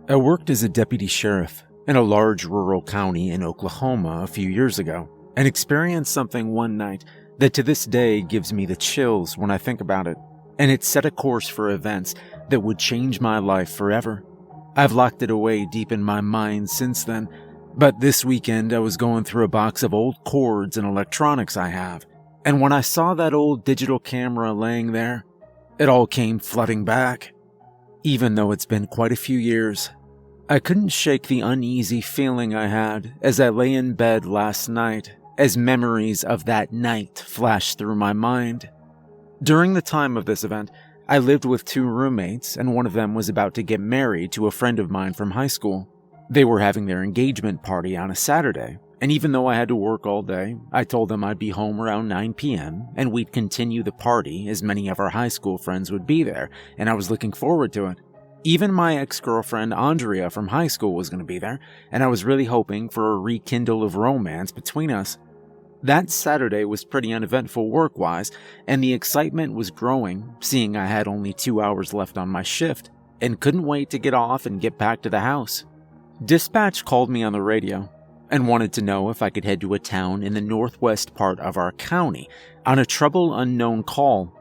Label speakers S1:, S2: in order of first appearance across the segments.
S1: I worked as a deputy sheriff in a large rural county in Oklahoma a few years ago and experienced something one night that to this day gives me the chills when I think about it, and it set a course for events that would change my life forever. I've locked it away deep in my mind since then, but this weekend I was going through a box of old cords and electronics I have, and when I saw that old digital camera laying there, it all came flooding back. Even though it's been quite a few years, I couldn't shake the uneasy feeling I had as I lay in bed last night as memories of that night flashed through my mind. During the time of this event, I lived with two roommates, and one of them was about to get married to a friend of mine from high school. They were having their engagement party on a Saturday, and even though I had to work all day, I told them I'd be home around 9 p.m. and we'd continue the party as many of our high school friends would be there, and I was looking forward to it. Even my ex-girlfriend Andrea from high school was going to be there, and I was really hoping for a rekindle of romance between us. That Saturday was pretty uneventful work-wise, and the excitement was growing, seeing I had only 2 hours left on my shift, and couldn't wait to get off and get back to the house. Dispatch called me on the radio, and wanted to know if I could head to a town in the northwest part of our county on a trouble unknown call.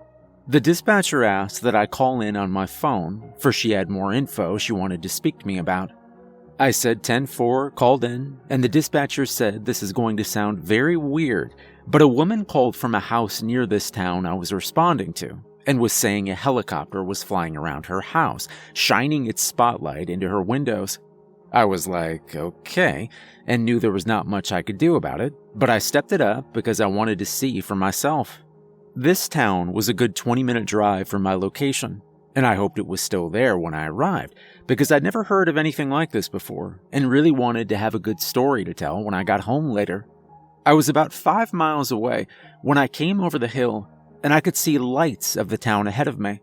S1: The dispatcher asked that I call in on my phone, for she had more info she wanted to speak to me about. I said 10-4, called in, and the dispatcher said this is going to sound very weird, but a woman called from a house near this town I was responding to, and was saying a helicopter was flying around her house, shining its spotlight into her windows. I was like, okay, and knew there was not much I could do about it, but I stepped it up because I wanted to see for myself. This town was a good 20-minute drive from my location, and I hoped it was still there when I arrived, because I'd never heard of anything like this before, and really wanted to have a good story to tell when I got home later. I was about 5 miles away when I came over the hill, and I could see lights of the town ahead of me.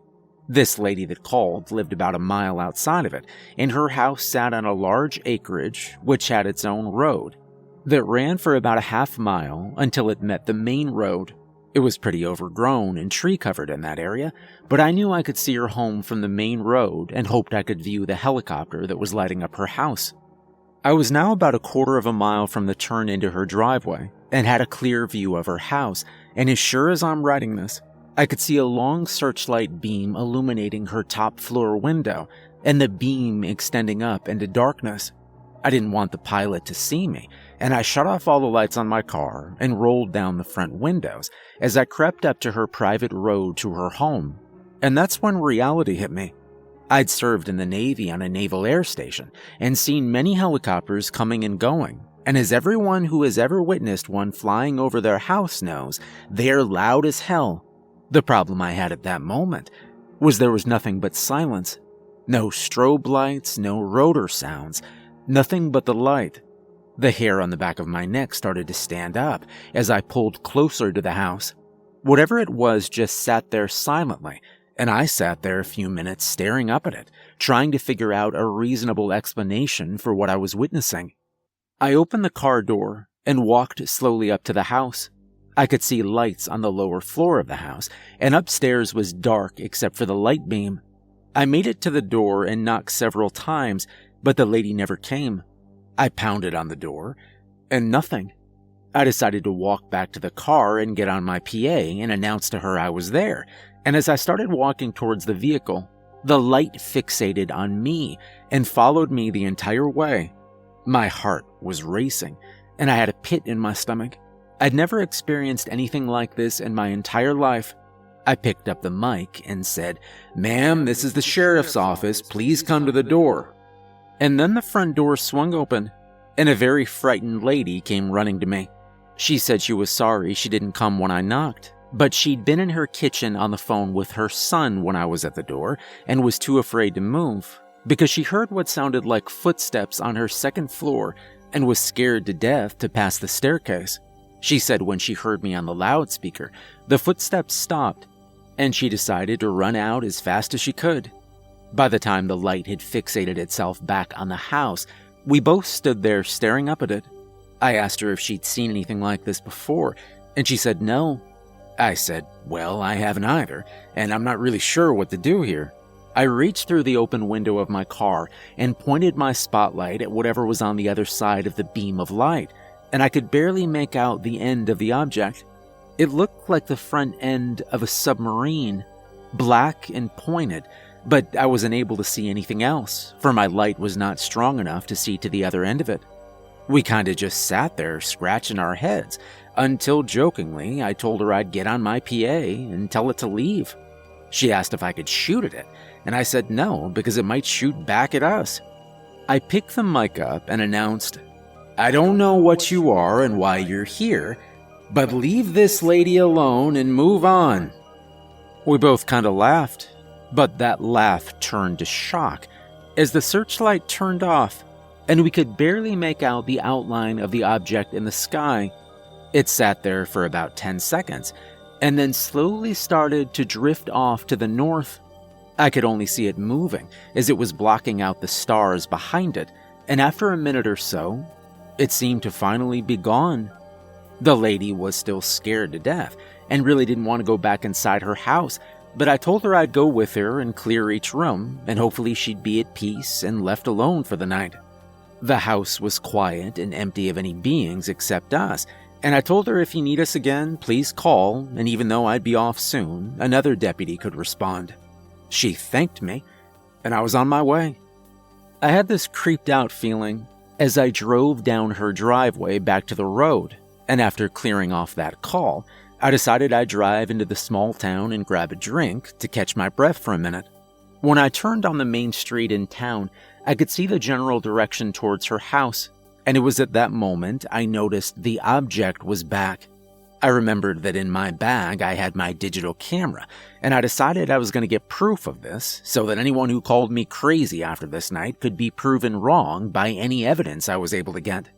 S1: This lady that called lived about a mile outside of it, and her house sat on a large acreage which had its own road that ran for about a half mile until it met the main road. It was pretty overgrown and tree-covered in that area, but I knew I could see her home from the main road and hoped I could view the helicopter that was lighting up her house. I was now about a quarter of a mile from the turn into her driveway and had a clear view of her house, and as sure as I'm writing this, I could see a long searchlight beam illuminating her top floor window, and the beam extending up into darkness. I didn't want the pilot to see me, and I shut off all the lights on my car and rolled down the front windows as I crept up to her private road to her home. And that's when reality hit me. I'd served in the Navy on a naval air station and seen many helicopters coming and going, and as everyone who has ever witnessed one flying over their house knows, they're loud as hell. The problem I had at that moment was there was nothing but silence. No strobe lights, no rotor sounds, nothing but the light. The hair on the back of my neck started to stand up as I pulled closer to the house. Whatever it was just sat there silently, and I sat there a few minutes staring up at it, trying to figure out a reasonable explanation for what I was witnessing. I opened the car door and walked slowly up to the house. I could see lights on the lower floor of the house, and upstairs was dark except for the light beam. I made it to the door and knocked several times, but the lady never came. I pounded on the door, and nothing. I decided to walk back to the car and get on my PA and announce to her I was there, and as I started walking towards the vehicle, the light fixated on me and followed me the entire way. My heart was racing, and I had a pit in my stomach. I'd never experienced anything like this in my entire life. I picked up the mic and said, "Ma'am, this is the sheriff's office. Please come to the door." And then the front door swung open, and a very frightened lady came running to me. She said she was sorry she didn't come when I knocked, but she'd been in her kitchen on the phone with her son when I was at the door and was too afraid to move because she heard what sounded like footsteps on her second floor and was scared to death to pass the staircase. She said when she heard me on the loudspeaker, the footsteps stopped, and she decided to run out as fast as she could. By the time the light had fixated itself back on the house, we both stood there staring up at it. I asked her if she'd seen anything like this before, and she said no. I said, "Well, I haven't either, and I'm not really sure what to do here." I reached through the open window of my car and pointed my spotlight at whatever was on the other side of the beam of light, and I could barely make out the end of the object. It looked like the front end of a submarine, black and pointed, but I wasn't able to see anything else, for my light was not strong enough to see to the other end of it. We kinda just sat there scratching our heads, until jokingly I told her I'd get on my PA and tell it to leave. She asked if I could shoot at it, and I said no, because it might shoot back at us. I picked the mic up and announced, "I don't know what you are and why you're here, but leave this lady alone and move on." We both kinda laughed, but that laugh turned to shock as the searchlight turned off and we could barely make out the outline of the object in the sky. It sat there for about 10 seconds and then slowly started to drift off to the north. I could only see it moving as it was blocking out the stars behind it, and after a minute or so, it seemed to finally be gone. The lady was still scared to death and really didn't want to go back inside her house, but I told her I'd go with her and clear each room, and hopefully she'd be at peace and left alone for the night. The house was quiet and empty of any beings except us, and I told her if you need us again, please call, and even though I'd be off soon, another deputy could respond. She thanked me, and I was on my way. I had this creeped out feeling as I drove down her driveway back to the road, and after clearing off that call, I decided I'd drive into the small town and grab a drink to catch my breath for a minute. When I turned on the main street in town, I could see the general direction towards her house, and it was at that moment I noticed the object was back. I remembered that in my bag I had my digital camera, and I decided I was going to get proof of this so that anyone who called me crazy after this night could be proven wrong by any evidence I was able to get.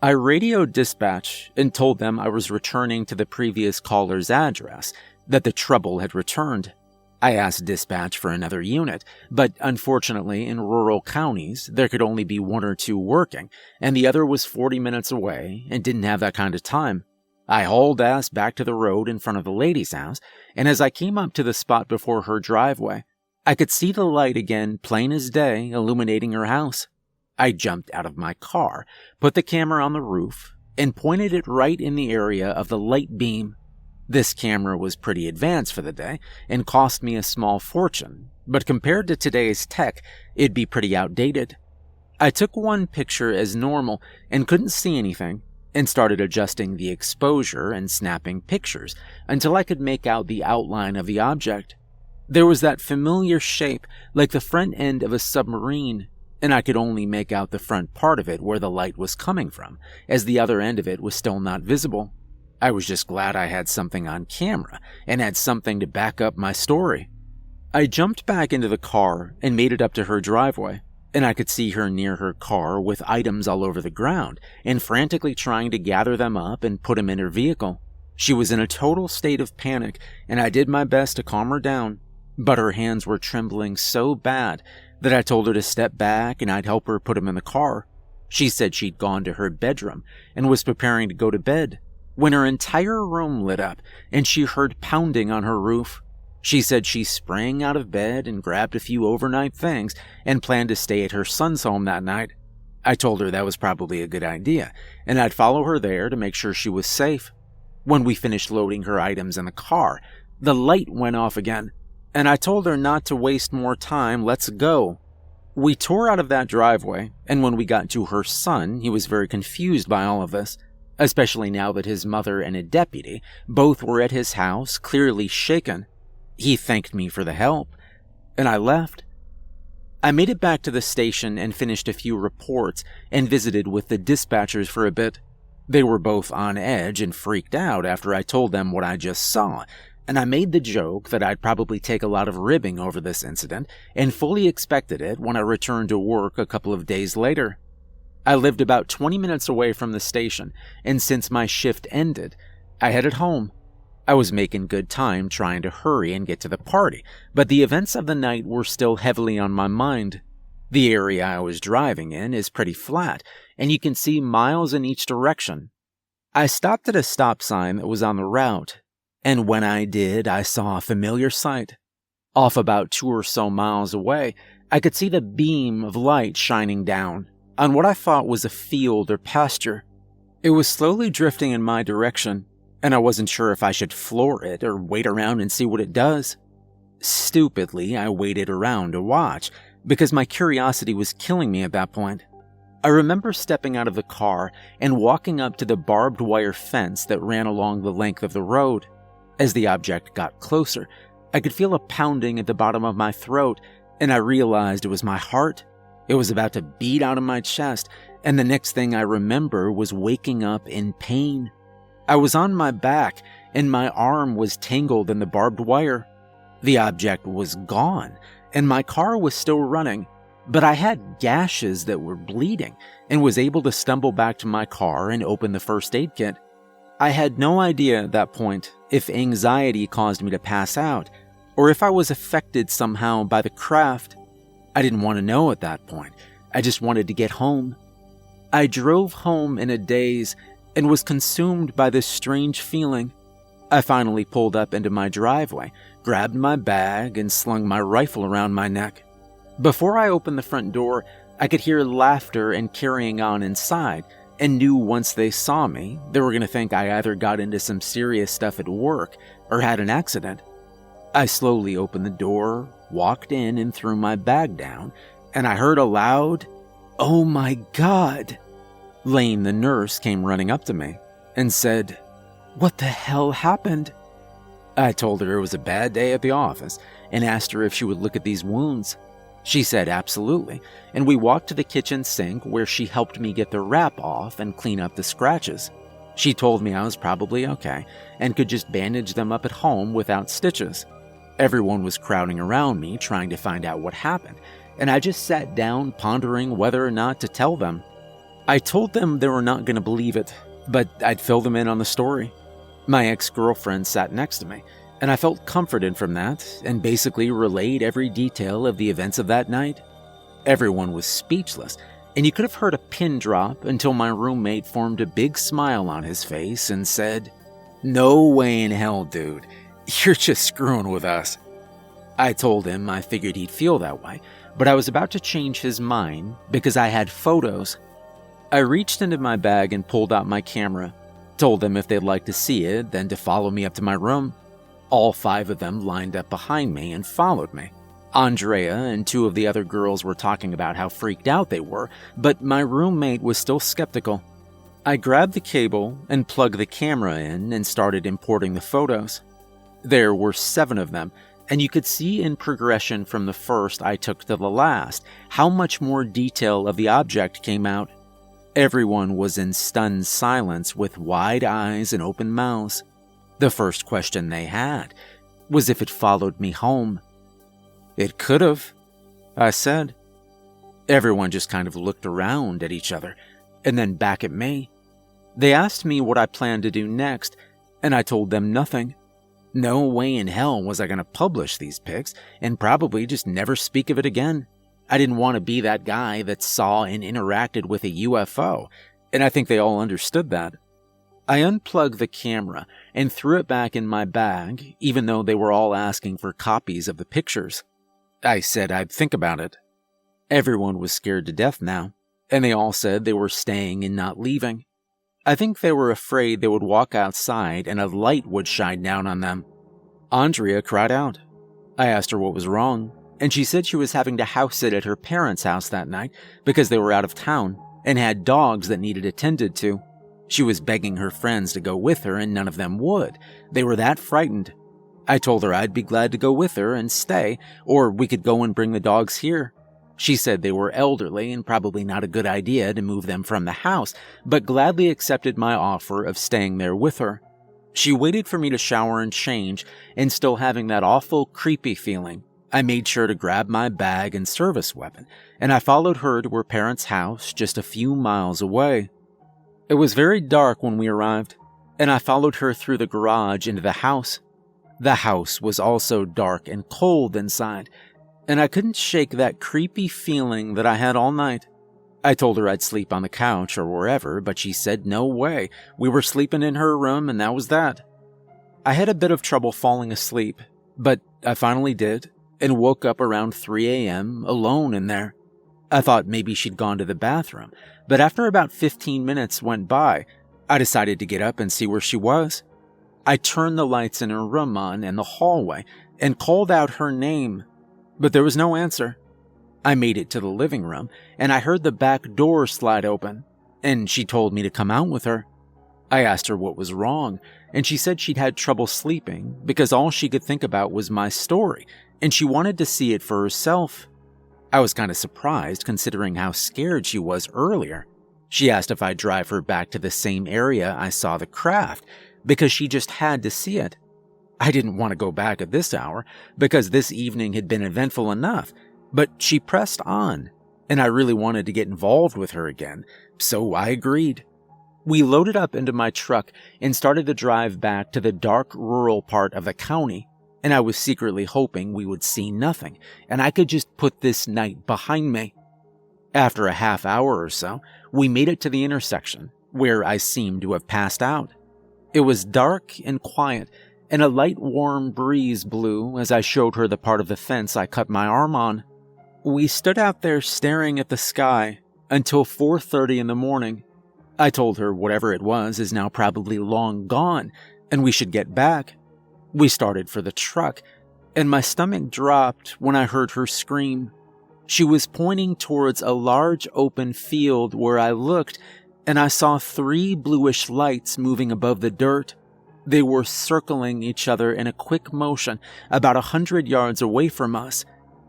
S1: I radioed dispatch and told them I was returning to the previous caller's address, that the trouble had returned. I asked dispatch for another unit, but unfortunately in rural counties there could only be one or two working, and the other was 40 minutes away and didn't have that kind of time. I hauled ass back to the road in front of the lady's house, and as I came up to the spot before her driveway, I could see the light again plain as day illuminating her house. I jumped out of my car, put the camera on the roof, and pointed it right in the area of the light beam. This camera was pretty advanced for the day and cost me a small fortune, but compared to today's tech, it'd be pretty outdated. I took one picture as normal and couldn't see anything, and started adjusting the exposure and snapping pictures until I could make out the outline of the object. There was that familiar shape like the front end of a submarine, and I could only make out the front part of it where the light was coming from, as the other end of it was still not visible. I was just glad I had something on camera and had something to back up my story. I jumped back into the car and made it up to her driveway, and I could see her near her car with items all over the ground and frantically trying to gather them up and put them in her vehicle. She was in a total state of panic, and I did my best to calm her down, but her hands were trembling so bad that I told her to step back and I'd help her put them in the car. She said she'd gone to her bedroom and was preparing to go to bed when her entire room lit up and she heard pounding on her roof. She said she sprang out of bed and grabbed a few overnight things and planned to stay at her son's home that night. I told her that was probably a good idea, and I'd follow her there to make sure she was safe. When we finished loading her items in the car, the light went off again, and I told her not to waste more time, let's go. We tore out of that driveway, and when we got to her son, he was very confused by all of this, especially now that his mother and a deputy both were at his house, clearly shaken. He thanked me for the help, and I left. I made it back to the station and finished a few reports and visited with the dispatchers for a bit. They were both on edge and freaked out after I told them what I just saw, and I made the joke that I'd probably take a lot of ribbing over this incident and fully expected it when I returned to work a couple of days later. I lived about 20 minutes away from the station, and since my shift ended, I headed home. I was making good time trying to hurry and get to the party, but the events of the night were still heavily on my mind. The area I was driving in is pretty flat, and you can see miles in each direction. I stopped at a stop sign that was on the route, and when I did, I saw a familiar sight. Off about 2 or so miles away, I could see the beam of light shining down on what I thought was a field or pasture. It was slowly drifting in my direction, and I wasn't sure if I should floor it or wait around and see what it does. Stupidly, I waited around to watch, because my curiosity was killing me at that point. I remember stepping out of the car and walking up to the barbed wire fence that ran along the length of the road. As the object got closer, I could feel a pounding at the bottom of my throat, and I realized it was my heart. It was about to beat out of my chest, and the next thing I remember was waking up in pain. I was on my back, and my arm was tangled in the barbed wire. The object was gone, and my car was still running, but I had gashes that were bleeding and was able to stumble back to my car and open the first aid kit. I had no idea at that point if anxiety caused me to pass out, or if I was affected somehow by the craft. I didn't want to know at that point. I just wanted to get home. I drove home in a daze and was consumed by this strange feeling. I finally pulled up into my driveway, grabbed my bag, and slung my rifle around my neck. Before I opened the front door, I could hear laughter and carrying on inside, and knew once they saw me, they were going to think I either got into some serious stuff at work or had an accident. I slowly opened the door, walked in, and threw my bag down, and I heard a loud, "Oh my God!" Lane, the nurse, came running up to me and said, "What the hell happened?" I told her it was a bad day at the office and asked her if she would look at these wounds. She said absolutely, and we walked to the kitchen sink where she helped me get the wrap off and clean up the scratches. She told me I was probably okay and could just bandage them up at home without stitches. Everyone was crowding around me trying to find out what happened, and I just sat down pondering whether or not to tell them. I told them they were not going to believe it, but I'd fill them in on the story. My ex-girlfriend sat next to me, and I felt comforted from that and basically relayed every detail of the events of that night. Everyone was speechless, and you could have heard a pin drop until my roommate formed a big smile on his face and said, "No way in hell, dude. You're just screwing with us." I told him I figured he'd feel that way, but I was about to change his mind because I had photos. I reached into my bag and pulled out my camera, told them if they'd like to see it, then to follow me up to my room. All 5 of them lined up behind me and followed me. Andrea and 2 of the other girls were talking about how freaked out they were, but my roommate was still skeptical. I grabbed the cable and plugged the camera in and started importing the photos. There were 7 of them, and you could see in progression from the first I took to the last how much more detail of the object came out. Everyone was in stunned silence with wide eyes and open mouths. The first question they had was if it followed me home. "It could have," I said. Everyone just kind of looked around at each other and then back at me. They asked me what I planned to do next, and I told them nothing. No way in hell was I going to publish these pics and probably just never speak of it again. I didn't want to be that guy that saw and interacted with a UFO, and I think they all understood that. I unplugged the camera and threw it back in my bag, even though they were all asking for copies of the pictures. I said I'd think about it. Everyone was scared to death now, and they all said they were staying and not leaving. I think they were afraid they would walk outside and a light would shine down on them. Andrea cried out. I asked her what was wrong, and she said she was having to house sit at her parents' house that night because they were out of town and had dogs that needed attended to. She was begging her friends to go with her, and none of them would. They were that frightened. I told her I'd be glad to go with her and stay, or we could go and bring the dogs here. She said they were elderly and probably not a good idea to move them from the house, but gladly accepted my offer of staying there with her. She waited for me to shower and change, and still having that awful, creepy feeling, I made sure to grab my bag and service weapon, and I followed her to her parents' house just a few miles away. It was very dark when we arrived, and I followed her through the garage into the house. The house was also dark and cold inside, and I couldn't shake that creepy feeling that I had all night. I told her I'd sleep on the couch or wherever, but she said no way. We were sleeping in her room, and that was that. I had a bit of trouble falling asleep, but I finally did, and woke up around 3 a.m. alone in there. I thought maybe she'd gone to the bathroom, but after about 15 minutes went by, I decided to get up and see where she was. I turned the lights in her room on in the hallway and called out her name, but there was no answer. I made it to the living room, and I heard the back door slide open, and she told me to come out with her. I asked her what was wrong, and she said she'd had trouble sleeping because all she could think about was my story, and she wanted to see it for herself. I was kind of surprised considering how scared she was earlier. She asked if I'd drive her back to the same area I saw the craft, because she just had to see it. I didn't want to go back at this hour because this evening had been eventful enough, but she pressed on, and I really wanted to get involved with her again, so I agreed. We loaded up into my truck and started to drive back to the dark rural part of the county, and I was secretly hoping we would see nothing, and I could just put this night behind me. After a half hour or so, we made it to the intersection, where I seemed to have passed out. It was dark and quiet, and a light warm breeze blew as I showed her the part of the fence I cut my arm on. We stood out there staring at the sky until 4:30 in the morning. I told her whatever it was is now probably long gone, and we should get back. We started for the truck, and my stomach dropped when I heard her scream. She was pointing towards a large open field where I looked, and I saw 3 bluish lights moving above the dirt. They were circling each other in a quick motion about 100 yards away from us,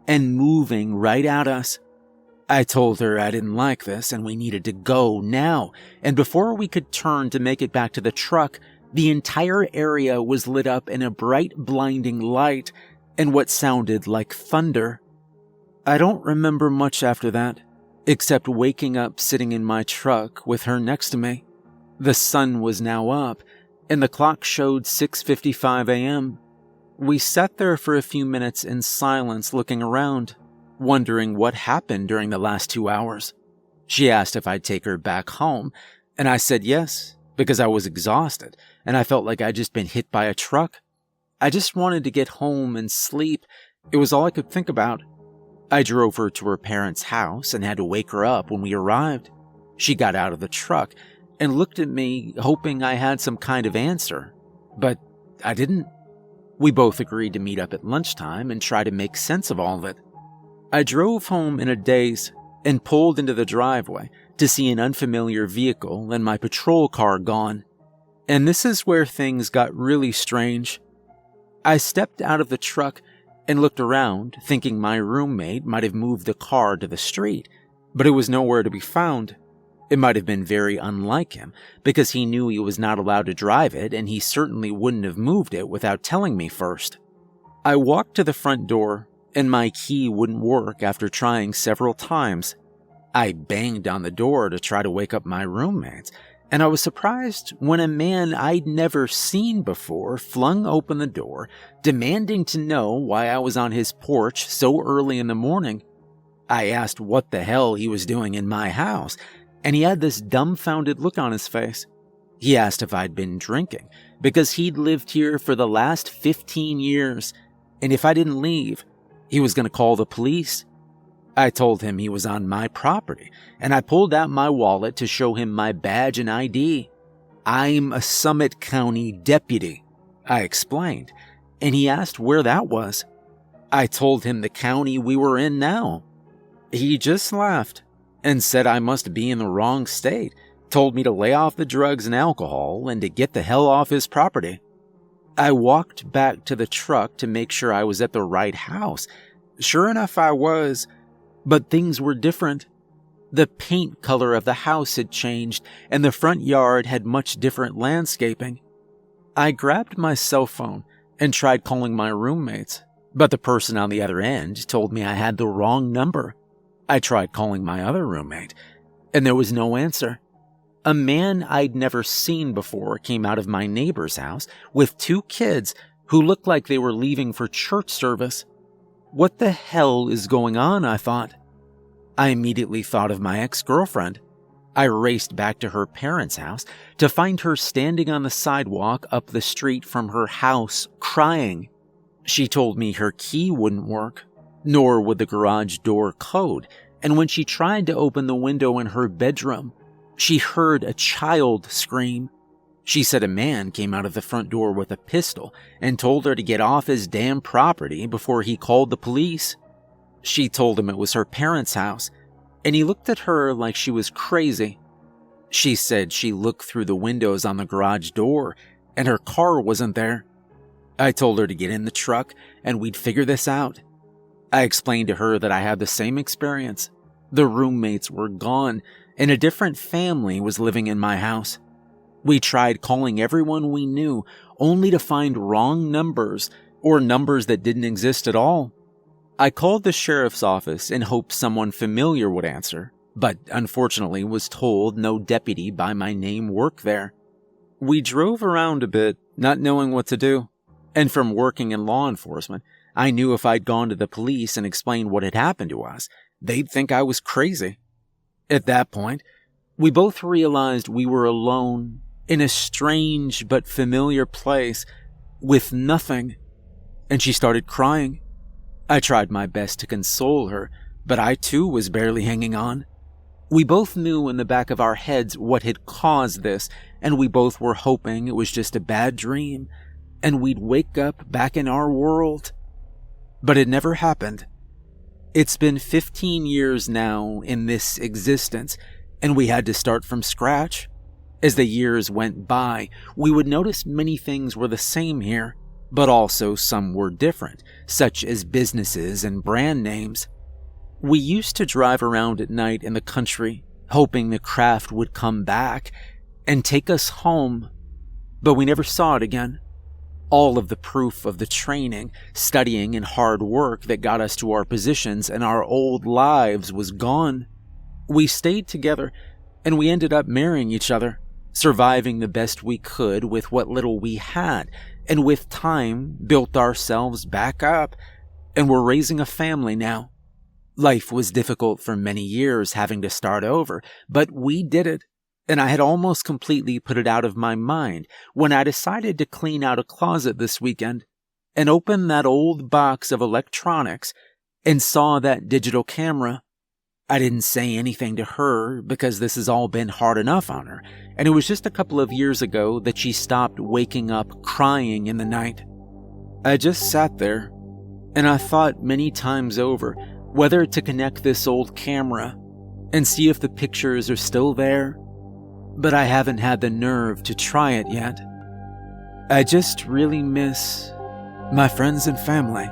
S1: and moving right at us. I told her I didn't like this and we needed to go now, and before we could turn to make it back to the truck, the entire area was lit up in a bright, blinding light and what sounded like thunder. I don't remember much after that, except waking up sitting in my truck with her next to me. The sun was now up, and the clock showed 6:55 a.m. We sat there for a few minutes in silence looking around, wondering what happened during the last 2 hours. She asked if I'd take her back home, and I said yes, because I was exhausted, and I felt like I'd just been hit by a truck. I just wanted to get home and sleep. It was all I could think about. I drove her to her parents' house and had to wake her up when we arrived. She got out of the truck and looked at me, hoping I had some kind of answer, but I didn't. We both agreed to meet up at lunchtime and try to make sense of all of it. I drove home in a daze and pulled into the driveway to see an unfamiliar vehicle and my patrol car gone. And this is where things got really strange. I stepped out of the truck and looked around, thinking my roommate might have moved the car to the street, but it was nowhere to be found. It might have been very unlike him, because he knew he was not allowed to drive it, and he certainly wouldn't have moved it without telling me first. I walked to the front door, and my key wouldn't work after trying several times. I banged on the door to try to wake up my roommates, and I was surprised when a man I'd never seen before flung open the door, demanding to know why I was on his porch so early in the morning. I asked what the hell he was doing in my house, and he had this dumbfounded look on his face. He asked if I'd been drinking, because he'd lived here for the last 15 years, and if I didn't leave, he was going to call the police. I told him he was on my property, and I pulled out my wallet to show him my badge and ID. I'm a Summit County deputy, I explained, and he asked where that was. I told him the county we were in now. He just laughed and said I must be in the wrong state, told me to lay off the drugs and alcohol and to get the hell off his property. I walked back to the truck to make sure I was at the right house. Sure enough, I was, but things were different. The paint color of the house had changed, and the front yard had much different landscaping. I grabbed my cell phone and tried calling my roommates, but the person on the other end told me I had the wrong number. I tried calling my other roommate, and there was no answer. A man I'd never seen before came out of my neighbor's house with 2 kids who looked like they were leaving for church service. What the hell is going on, I thought. I immediately thought of my ex-girlfriend. I raced back to her parents' house to find her standing on the sidewalk up the street from her house, crying. She told me her key wouldn't work, nor would the garage door code, and when she tried to open the window in her bedroom, she heard a child scream. She said a man came out of the front door with a pistol and told her to get off his damn property before he called the police. She told him it was her parents' house, and he looked at her like she was crazy. She said she looked through the windows on the garage door, and her car wasn't there. I told her to get in the truck, and we'd figure this out. I explained to her that I had the same experience. The roommates were gone, and a different family was living in my house. We tried calling everyone we knew, only to find wrong numbers, or numbers that didn't exist at all. I called the sheriff's office in hopes someone familiar would answer, but unfortunately was told no deputy by my name worked there. We drove around a bit, not knowing what to do, and from working in law enforcement, I knew if I'd gone to the police and explained what had happened to us, they'd think I was crazy. At that point, we both realized we were alone in a strange but familiar place with nothing, and she started crying. I tried my best to console her, but I too was barely hanging on. We both knew in the back of our heads what had caused this, and we both were hoping it was just a bad dream, and we'd wake up back in our world. But it never happened. It's been 15 years now in this existence, and we had to start from scratch. As the years went by, we would notice many things were the same here, but also some were different, such as businesses and brand names. We used to drive around at night in the country, hoping the craft would come back and take us home, but we never saw it again. All of the proof of the training, studying, and hard work that got us to our positions and our old lives was gone. We stayed together, and we ended up marrying each other, surviving the best we could with what little we had, and with time built ourselves back up, and we're raising a family now. Life was difficult for many years having to start over, but we did it, and I had almost completely put it out of my mind when I decided to clean out a closet this weekend and open that old box of electronics and saw that digital camera. I didn't say anything to her because this has all been hard enough on her, and it was just a couple of years ago that she stopped waking up crying in the night. I just sat there, and I thought many times over whether to connect this old camera and see if the pictures are still there, but I haven't had the nerve to try it yet. I just really miss my friends and family.